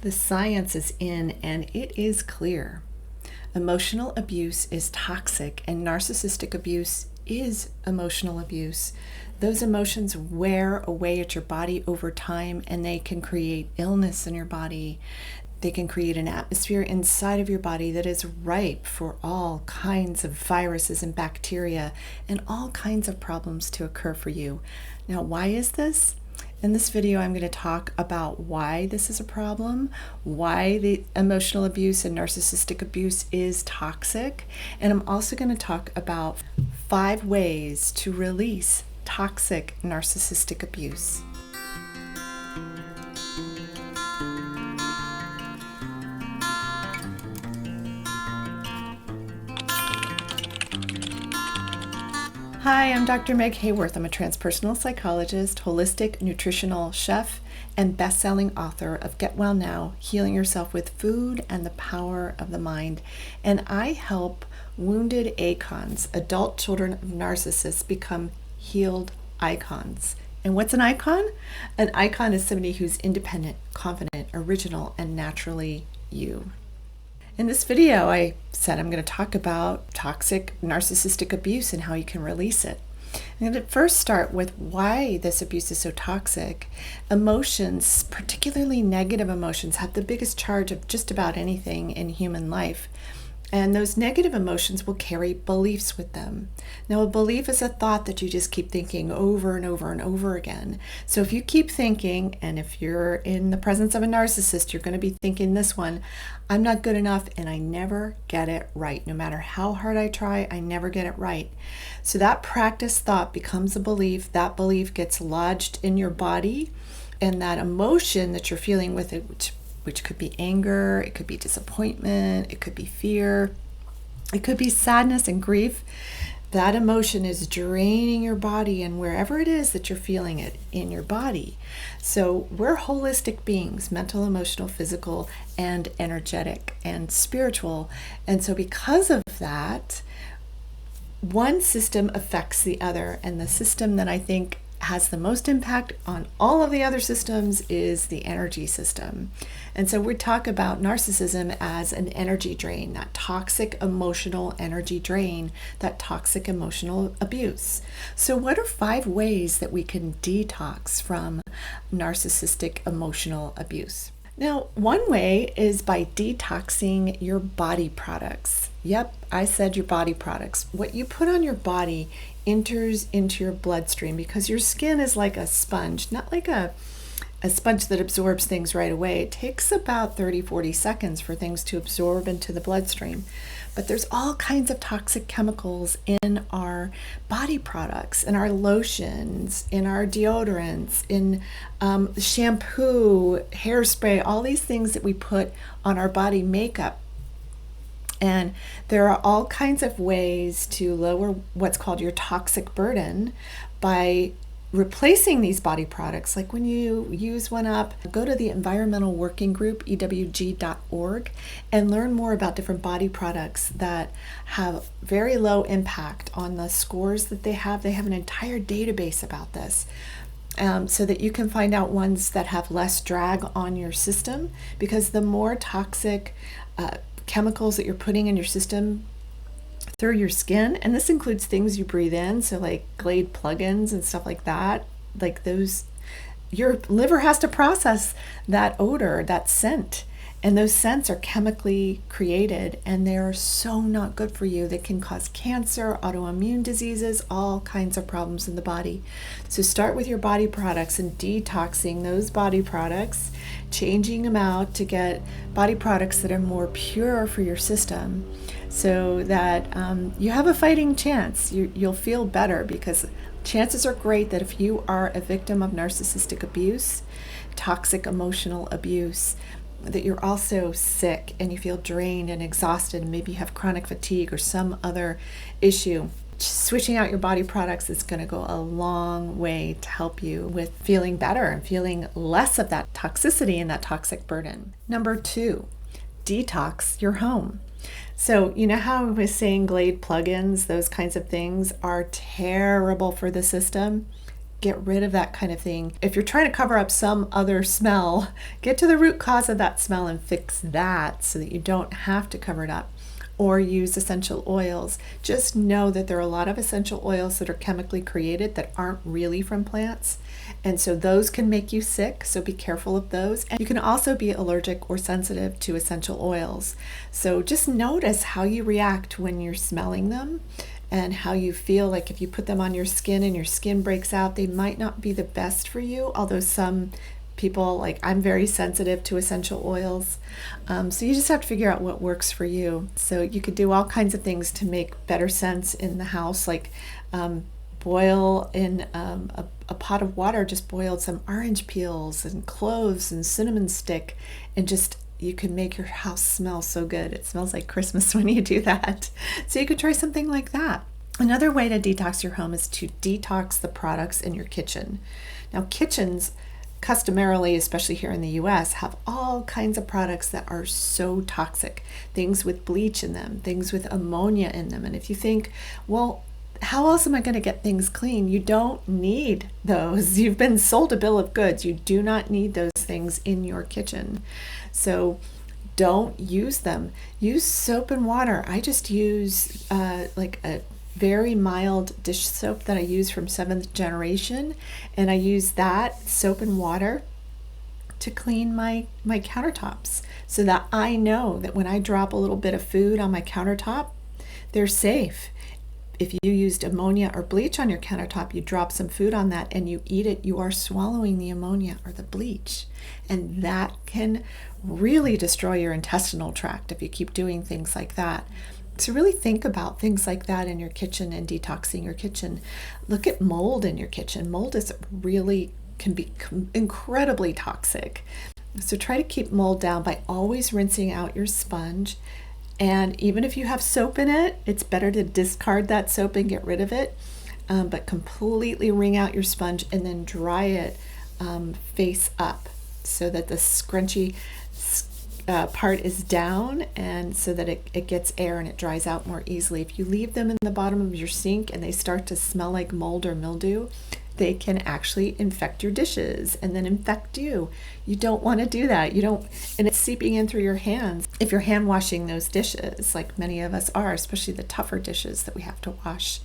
The science is in and it is clear. Emotional abuse is toxic and narcissistic abuse is emotional abuse. Those emotions wear away at your body over time and they can create illness in your body. They can create an atmosphere inside of your body that is ripe for all kinds of viruses and bacteria and all kinds of problems to occur for you. Now, why is this? In this video, I'm going to talk about why this is a problem, why the emotional abuse and narcissistic abuse is toxic, and I'm also going to talk about 5 ways to release toxic narcissistic abuse. Hi, I'm Dr. Meg Haworth. I'm a transpersonal psychologist, holistic nutritional chef, and best-selling author of Get Well Now, Healing Yourself with Food and the Power of the Mind. And I help wounded icons, adult children of narcissists, become healed icons. And what's an icon? An icon is somebody who's independent, confident, original, and naturally you. In this video, I said I'm going to talk about toxic narcissistic abuse and how you can release it. I'm going to first start with why this abuse is so toxic. Emotions, particularly negative emotions, have the biggest charge of just about anything in human life. And those negative emotions will carry beliefs with them. Now, a belief is a thought that you just keep thinking over and over and over again. So if you keep thinking, and if you're in the presence of a narcissist, you're going to be thinking this one, I'm not good enough and I never get it right. No matter how hard I try, I never get it right. So that practice thought becomes a belief. That belief gets lodged in your body, and that emotion that you're feeling with it, which could be anger, it could be disappointment, it could be fear, it could be sadness and grief. That emotion is draining your body and wherever it is that you're feeling it in your body. So we're holistic beings, mental, emotional, physical, and energetic and spiritual. And so because of that, one system affects the other. And the system that I think has the most impact on all of the other systems is the energy system. And so we talk about narcissism as an energy drain, that toxic emotional energy drain, that toxic emotional abuse. So what are 5 ways that we can detox from narcissistic emotional abuse? Now, one way is by detoxing your body products. Yep, I said your body products. What you put on your body enters into your bloodstream because your skin is like a sponge, not like a sponge that absorbs things right away. It takes about 30-40 seconds for things to absorb into the bloodstream. But there's all kinds of toxic chemicals in our body products, in our lotions, in our deodorants, in shampoo, hairspray, all these things that we put on our body, makeup. And there are all kinds of ways to lower what's called your toxic burden by replacing these body products. Like when you use one up, go to the Environmental Working Group, EWG.org, and learn more about different body products that have very low impact on the scores that they have. They have an entire database about this. So that you can find out ones that have less drag on your system, because the more toxic chemicals that you're putting in your system through your skin, and this includes things you breathe in, so like Glade plugins and stuff like that, like those, your liver has to process that odor, that scent, and those scents are chemically created and they're so not good for you. They can cause cancer, autoimmune diseases, all kinds of problems in the body. So start with your body products and detoxing those body products, changing them out to get body products that are more pure for your system, so that you have a fighting chance. You'll feel better, because chances are great that if you are a victim of narcissistic abuse, toxic emotional abuse, that you're also sick and you feel drained and exhausted, and maybe you have chronic fatigue or some other issue. Switching out your body products is going to go a long way to help you with feeling better and feeling less of that toxicity and that toxic burden. Number 2, detox your home. So you know how I was saying Glade plugins, those kinds of things are terrible for the system? get rid of that kind of thing. If you're trying to cover up some other smell, get to the root cause of that smell and fix that so that you don't have to cover it up. Or use essential oils. Just know that there are a lot of essential oils that are chemically created that aren't really from plants. And so those can make you sick, so be careful of those. And you can also be allergic or sensitive to essential oils. So just notice how you react when you're smelling them and how you feel. Like if you put them on your skin and your skin breaks out, they might not be the best for you, although some people, like I'm very sensitive to essential oils. So you just have to figure out what works for you. So you could do all kinds of things to make better scents in the house, like boil in a pot of water, just boiled some orange peels and cloves and cinnamon stick, and just you can make your house smell so good. It smells like Christmas when you do that. So you could try something like that. Another way to detox your home is to detox the products in your kitchen. Now, kitchens customarily, especially here in the US, have all kinds of products that are so toxic. Things with bleach in them, things with ammonia in them. And if you think, well, how else am I going to get things clean? You don't need those. You've been sold a bill of goods. You do not need those things in your kitchen. So don't use them. Use soap and water. I just use like a very mild dish soap that I use from 7th generation, and I use that soap and water to clean my countertops so that I know that when I drop a little bit of food on my countertop, they're safe. If you used ammonia or bleach on your countertop, you drop some food on that and you eat it, you are swallowing the ammonia or the bleach. And that can really destroy your intestinal tract if you keep doing things like that. So really think about things like that in your kitchen and detoxing your kitchen. Look at mold in your kitchen. Mold can be incredibly toxic. So try to keep mold down by always rinsing out your sponge. And even if you have soap in it, it's better to discard that soap and get rid of it. But completely wring out your sponge and then dry it face up so that the scrunchy part is down, and so that it gets air and it dries out more easily. If you leave them in the bottom of your sink and they start to smell like mold or mildew, they can actually infect your dishes and then infect you. You don't want to do that. And it's seeping in through your hands if you're hand washing those dishes, like many of us are, especially the tougher dishes that we have to wash.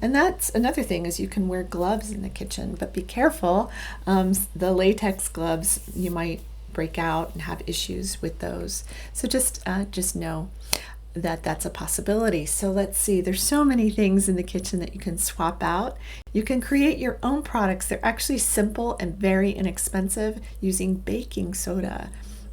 And that's another thing, is you can wear gloves in the kitchen, but be careful. The latex gloves, you might break out and have issues with those. So just know that that's a possibility. So let's see, there's so many things in the kitchen that you can swap out. You can create your own products. They're actually simple and very inexpensive, using baking soda,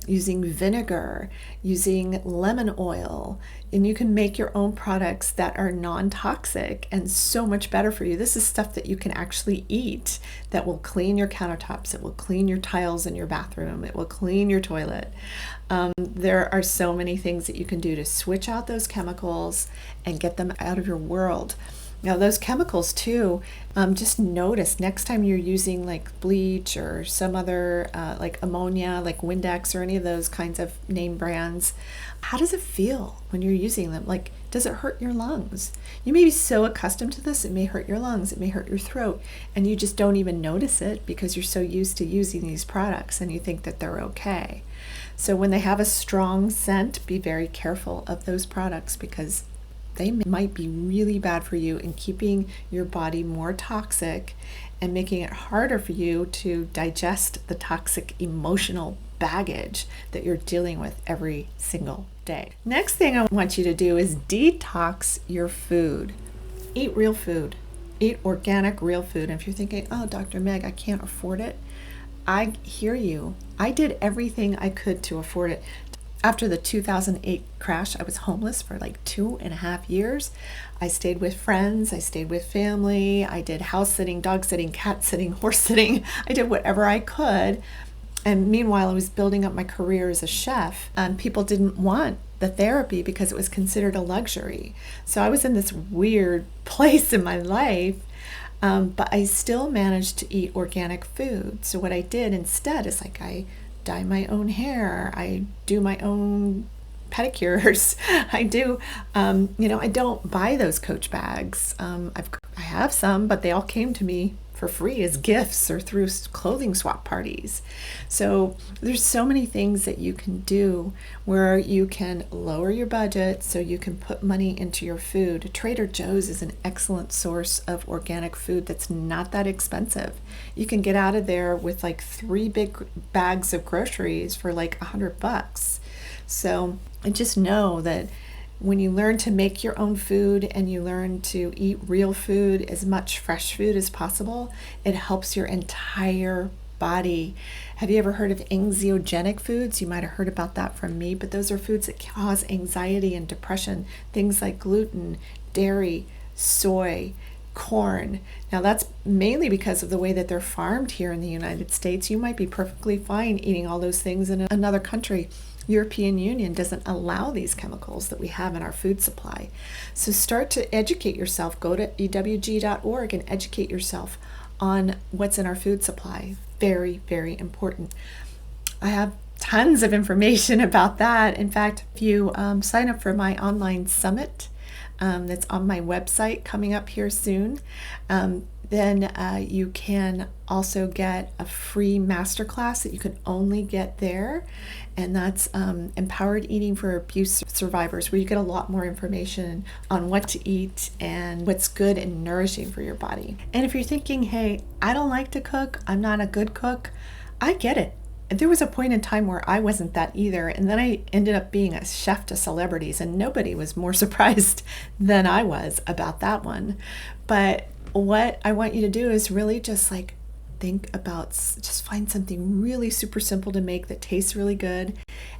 using vinegar, using lemon oil, and you can make your own products that are non-toxic and so much better for you. This is stuff that you can actually eat that will clean your countertops, it will clean your tiles in your bathroom, it will clean your toilet. There are so many things that you can do to switch out those chemicals and get them out of your world. Now those chemicals too, just notice next time you're using like bleach or some other like ammonia, like Windex or any of those kinds of name brands, how does it feel when you're using them? Like, does it hurt your lungs? You may be so accustomed to this, it may hurt your lungs, it may hurt your throat, and you just don't even notice it because you're so used to using these products and you think that they're okay. So when they have a strong scent, be very careful of those products because they might be really bad for you in keeping your body more toxic and making it harder for you to digest the toxic emotional baggage that you're dealing with every single day. Next thing I want you to do is detox your food. Eat real food. Eat organic, real food. And if you're thinking, oh, Dr. Meg, I can't afford it, I hear you. I did everything I could to afford it. After the 2008 crash, I was homeless for like 2.5 years. I stayed with friends, I stayed with family, I did house sitting, dog sitting, cat sitting, horse sitting. I did whatever I could. And meanwhile, I was building up my career as a chef, and people didn't want the therapy because it was considered a luxury. So I was in this weird place in my life, but I still managed to eat organic food. So what I did instead is like I dye my own hair, I do my own pedicures, I do, I don't buy those Coach bags. I have some, but they all came to me for free as gifts or through clothing swap parties. So there's so many things that you can do where you can lower your budget so you can put money into your food. Trader Joe's is an excellent source of organic food that's not that expensive. You can get out of there with like 3 big bags of groceries for like $100. So I just know that when you learn to make your own food and you learn to eat real food, as much fresh food as possible, it helps your entire body. Have you ever heard of anxiogenic foods? You might have heard about that from me, but those are foods that cause anxiety and depression. Things like gluten, dairy, soy, corn. Now that's mainly because of the way that they're farmed here in the United States. You might be perfectly fine eating all those things in another country. European Union doesn't allow these chemicals that we have in our food supply. So start to educate yourself. Go to ewg.org and educate yourself on what's in our food supply. Very, very important. I have tons of information about that. In fact, if you sign up for my online summit that's on my website coming up here soon, then you can also get a free masterclass that you can only get there. And that's Empowered Eating for Abuse Survivors, where you get a lot more information on what to eat and what's good and nourishing for your body. And if you're thinking, hey, I don't like to cook, I'm not a good cook, I get it. There was a point in time where I wasn't that either. And then I ended up being a chef to celebrities, and nobody was more surprised than I was about that one. But what I want you to do is really just like think about, just find something really super simple to make that tastes really good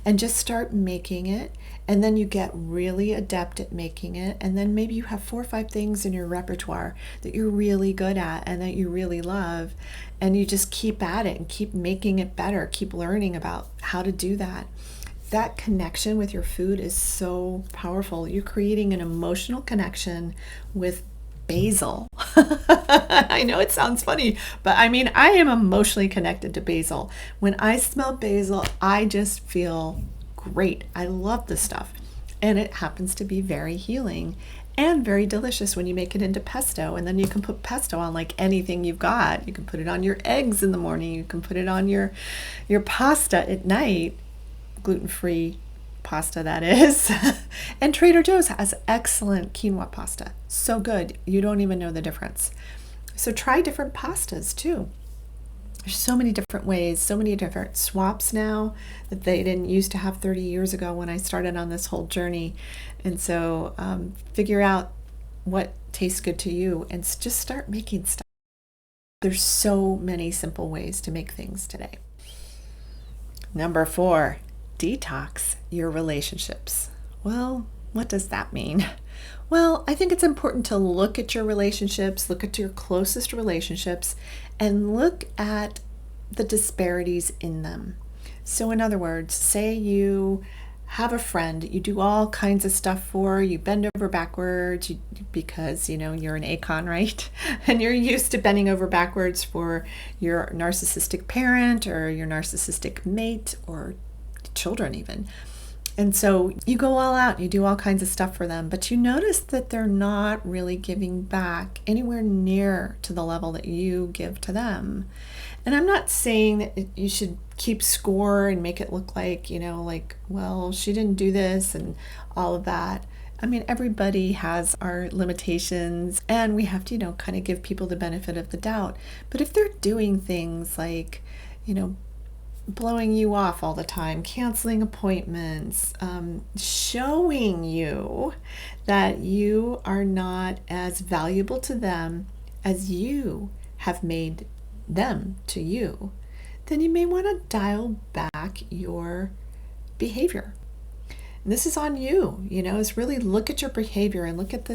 and just start making it. And then you get really adept at making it. And then maybe you have 4 or 5 things in your repertoire that you're really good at and that you really love. And you just keep at it and keep making it better, keep learning about how to do that. That connection with your food is so powerful. You're creating an emotional connection with basil. I know it sounds funny, but I mean, I am emotionally connected to basil. When I smell basil, I just feel great. I love this stuff. And it happens to be very healing and very delicious when you make it into pesto. And then you can put pesto on like anything you've got. You can put it on your eggs in the morning. You can put it on your pasta at night, gluten-free pasta that is. And Trader Joe's has excellent quinoa pasta. So good. You don't even know the difference. So try different pastas too. There's so many different ways, so many different swaps now that they didn't used to have 30 years ago when I started on this whole journey. And so figure out what tastes good to you and just start making stuff. There's so many simple ways to make things today. Number 4. Detox your relationships. Well, what does that mean? Well, I think it's important to look at your relationships, look at your closest relationships, and look at the disparities in them. So in other words, say you have a friend you do all kinds of stuff for, you bend over backwards because you're an ACON, right? And you're used to bending over backwards for your narcissistic parent or your narcissistic mate or children even. And so you go all out, you do all kinds of stuff for them, but you notice that they're not really giving back anywhere near to the level that you give to them. And I'm not saying that you should keep score and make it look like, well, she didn't do this and all of that. I mean, everybody has our limitations and we have to, kind of give people the benefit of the doubt. But if they're doing things like, blowing you off all the time, canceling appointments, showing you that you are not as valuable to them as you have made them to you, then you may want to dial back your behavior. And this is on you, is really look at your behavior and look at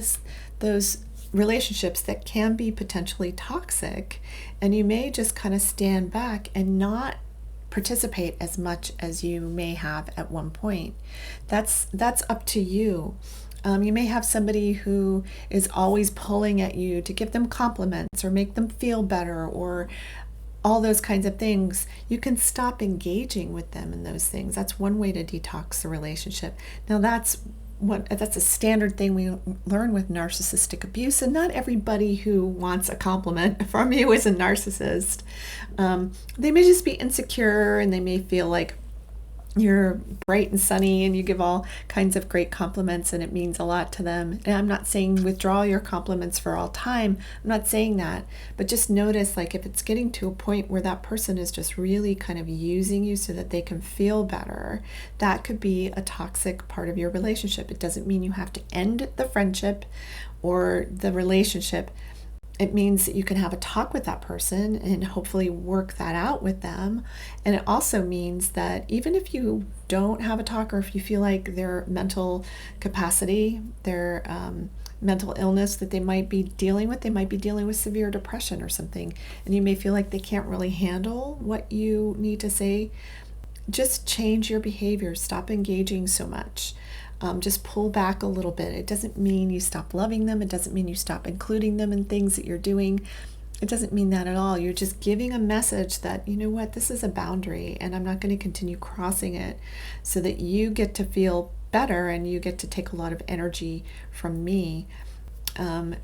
those relationships that can be potentially toxic, and you may just kind of stand back and not participate as much as you may have at one point. That's up to you. You may have somebody who is always pulling at you to give them compliments or make them feel better or all those kinds of things. You can stop engaging with them in those things. That's one way to detox the relationship. Now that's that's a standard thing we learn with narcissistic abuse, and not everybody who wants a compliment from you is a narcissist. They may just be insecure, and they may feel like you're bright and sunny and you give all kinds of great compliments and it means a lot to them. And I'm not saying withdraw your compliments for all time. I'm not saying that. But just notice, like, if it's getting to a point where that person is just really kind of using you so that they can feel better, that could be a toxic part of your relationship. It doesn't mean you have to end the friendship or the relationship. It means that you can have a talk with that person and hopefully work that out with them. And it also means that even if you don't have a talk, or if you feel like their mental capacity, their mental illness that they might be dealing with severe depression or something, and you may feel like they can't really handle what you need to say, just change your behavior. Stop engaging so much. Just pull back a little bit. It doesn't mean you stop loving them. It doesn't mean you stop including them in things that you're doing. It doesn't mean that at all. You're just giving a message that, you know what, this is a boundary and I'm not going to continue crossing it, so that you get to feel better and you get to take a lot of energy from me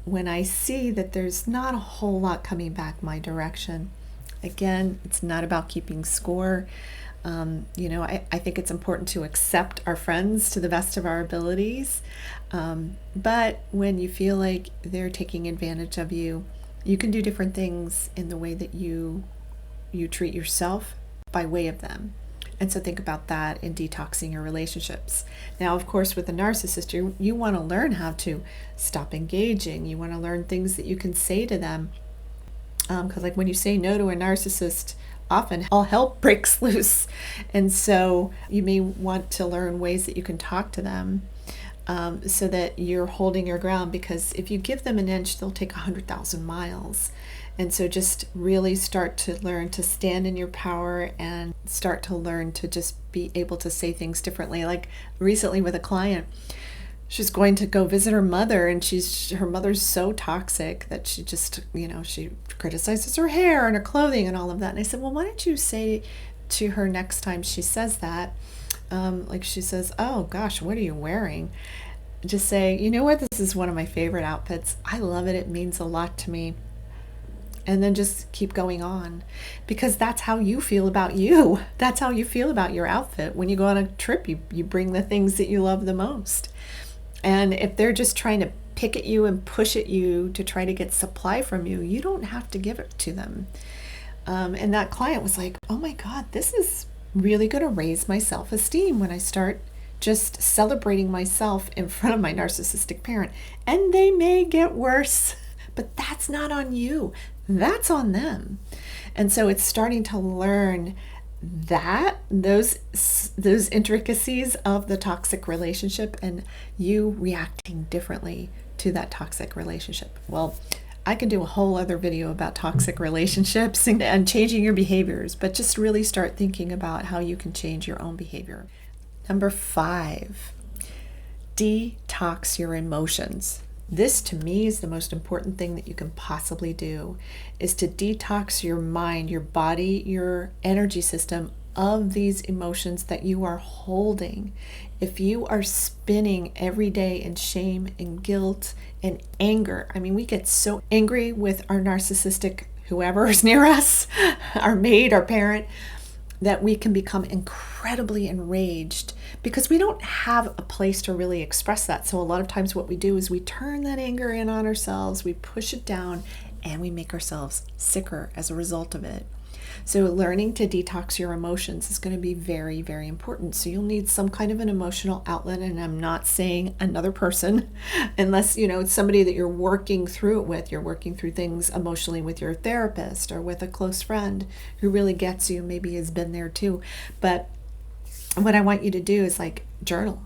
when I see that there's not a whole lot coming back my direction. Again, it's not about keeping score. I think it's important to accept our friends to the best of our abilities. But when you feel like they're taking advantage of you, you can do different things in the way that you treat yourself by way of them. And so think about that in detoxing your relationships. Now, of course, with a narcissist, you want to learn how to stop engaging. You want to learn things that you can say to them. Because like when you say no to a narcissist, often all hell breaks loose. And so you may want to learn ways that you can talk to them so that you're holding your ground, because if you give them an inch, they'll take 100,000 miles. And so just really start to learn to stand in your power and start to learn to just be able to say things differently. Like recently with a client, she's going to go visit her mother, and her mother's so toxic that she just, she criticizes her hair and her clothing and all of that. And I said, well, why don't you say to her next time she says that, like she says, oh gosh, what are you wearing? Just say, you know what, this is one of my favorite outfits. I love it. It means a lot to me. And then just keep going on, because that's how you feel about you. That's how you feel about your outfit. When you go on a trip, you bring the things that you love the most. And if they're just trying to pick at you and push at you to try to get supply from you, you don't have to give it to them. And that client was like, oh my God, this is really going to raise my self-esteem when I start just celebrating myself in front of my narcissistic parent. And they may get worse, but that's not on you. That's on them. And so it's starting to learn those intricacies of the toxic relationship, and you reacting differently to that toxic relationship. Well, I can do a whole other video about toxic relationships and changing your behaviors, but just really start thinking about how you can change your own behavior. Number 5, detox your emotions. This, to me, is the most important thing that you can possibly do, is to detox your mind, your body, your energy system of these emotions that you are holding. If you are spinning every day in shame and guilt and anger, I mean, we get so angry with our narcissistic whoever is near us, our maid, our parent, that we can become incredibly enraged because we don't have a place to really express that. So a lot of times what we do is we turn that anger in on ourselves, we push it down, and we make ourselves sicker as a result of it. So learning to detox your emotions is going to be very, very important. So you'll need some kind of an emotional outlet, and I'm not saying another person, unless it's somebody that you're working through it with. You're working through things emotionally with your therapist or with a close friend who really gets you, maybe has been there too. But what I want you to do is journal.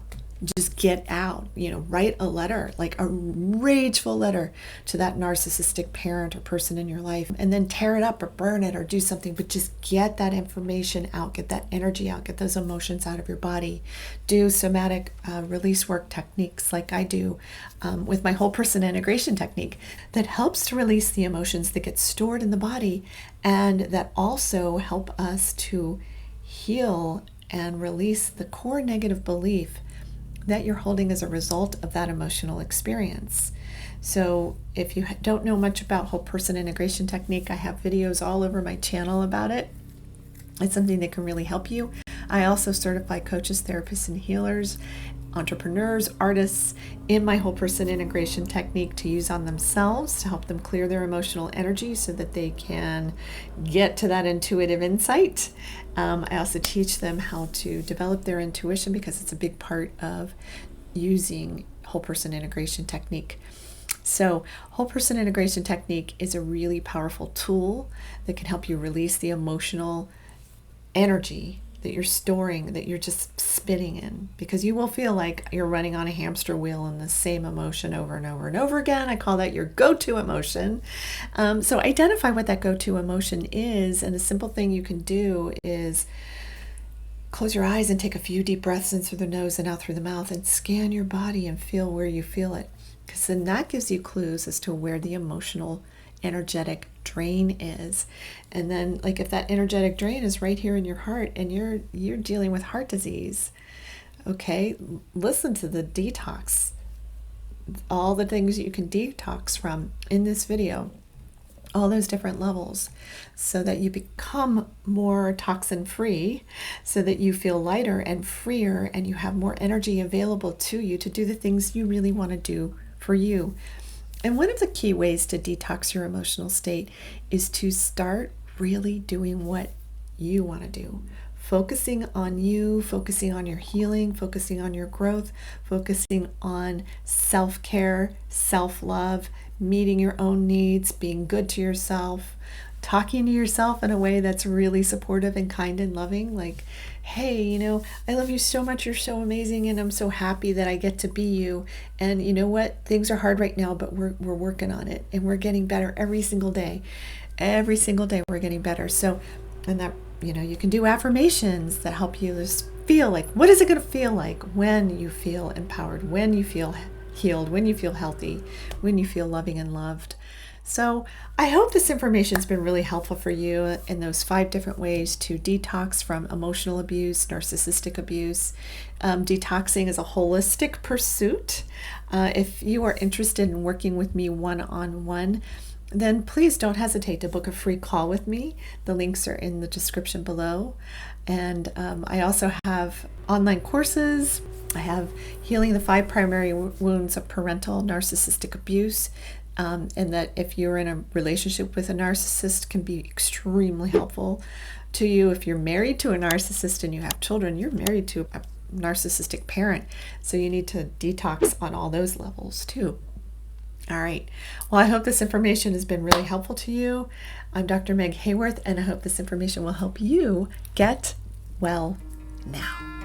Just get out, write a letter, like a rageful letter to that narcissistic parent or person in your life, and then tear it up or burn it or do something, but just get that information out, get that energy out, get those emotions out of your body. Do somatic release work techniques like I do with my whole person integration technique that helps to release the emotions that get stored in the body, and that also help us to heal and release the core negative belief that you're holding as a result of that emotional experience. So if you don't know much about whole person integration technique, I have videos all over my channel about it. It's something that can really help you. I also certify coaches, therapists, and healers, entrepreneurs, artists in my whole person integration technique to use on themselves to help them clear their emotional energy so that they can get to that intuitive insight. I also teach them how to develop their intuition because it's a big part of using whole person integration technique. So whole person integration technique is a really powerful tool that can help you release the emotional energy that you're storing, that you're just spinning in, because you will feel like you're running on a hamster wheel in the same emotion over and over and over again. I call that your go-to emotion. So identify what that go-to emotion is, and a simple thing you can do is close your eyes and take a few deep breaths in through the nose and out through the mouth and scan your body and feel where you feel it, because then that gives you clues as to where the emotional energetic drain is. And then, like, if that energetic drain is right here in your heart and you're dealing with heart disease, okay, listen to the detox, all the things you can detox from in this video, all those different levels, so that you become more toxin free, so that you feel lighter and freer and you have more energy available to you to do the things you really want to do for you. And one of the key ways to detox your emotional state is to start really doing what you want to do. Focusing on you, focusing on your healing, focusing on your growth, focusing on self-care, self-love, meeting your own needs, being good to yourself, talking to yourself in a way that's really supportive and kind and loving. Like, hey, you know, I love you so much. You're so amazing. And I'm so happy that I get to be you. And you know what? Things are hard right now, but we're working on it. And we're getting better every single day. Every single day we're getting better. So, and that, you know, you can do affirmations that help you just feel like, what is it going to feel like when you feel empowered, when you feel healed, when you feel healthy, when you feel loving and loved. So I hope this information has been really helpful for you in those 5 different ways to detox from emotional abuse, narcissistic abuse. Detoxing is a holistic pursuit. If you are interested in working with me one-on-one, then please don't hesitate to book a free call with me. The links are in the description below. And I also have online courses. I have Healing the 5 Primary Wounds of Parental Narcissistic Abuse. And that if you're in a relationship with a narcissist can be extremely helpful to you. If you're married to a narcissist and you have children, you're married to a narcissistic parent. So you need to detox on all those levels too. All right. Well, I hope this information has been really helpful to you. I'm Dr. Meg Haworth, and I hope this information will help you get well now.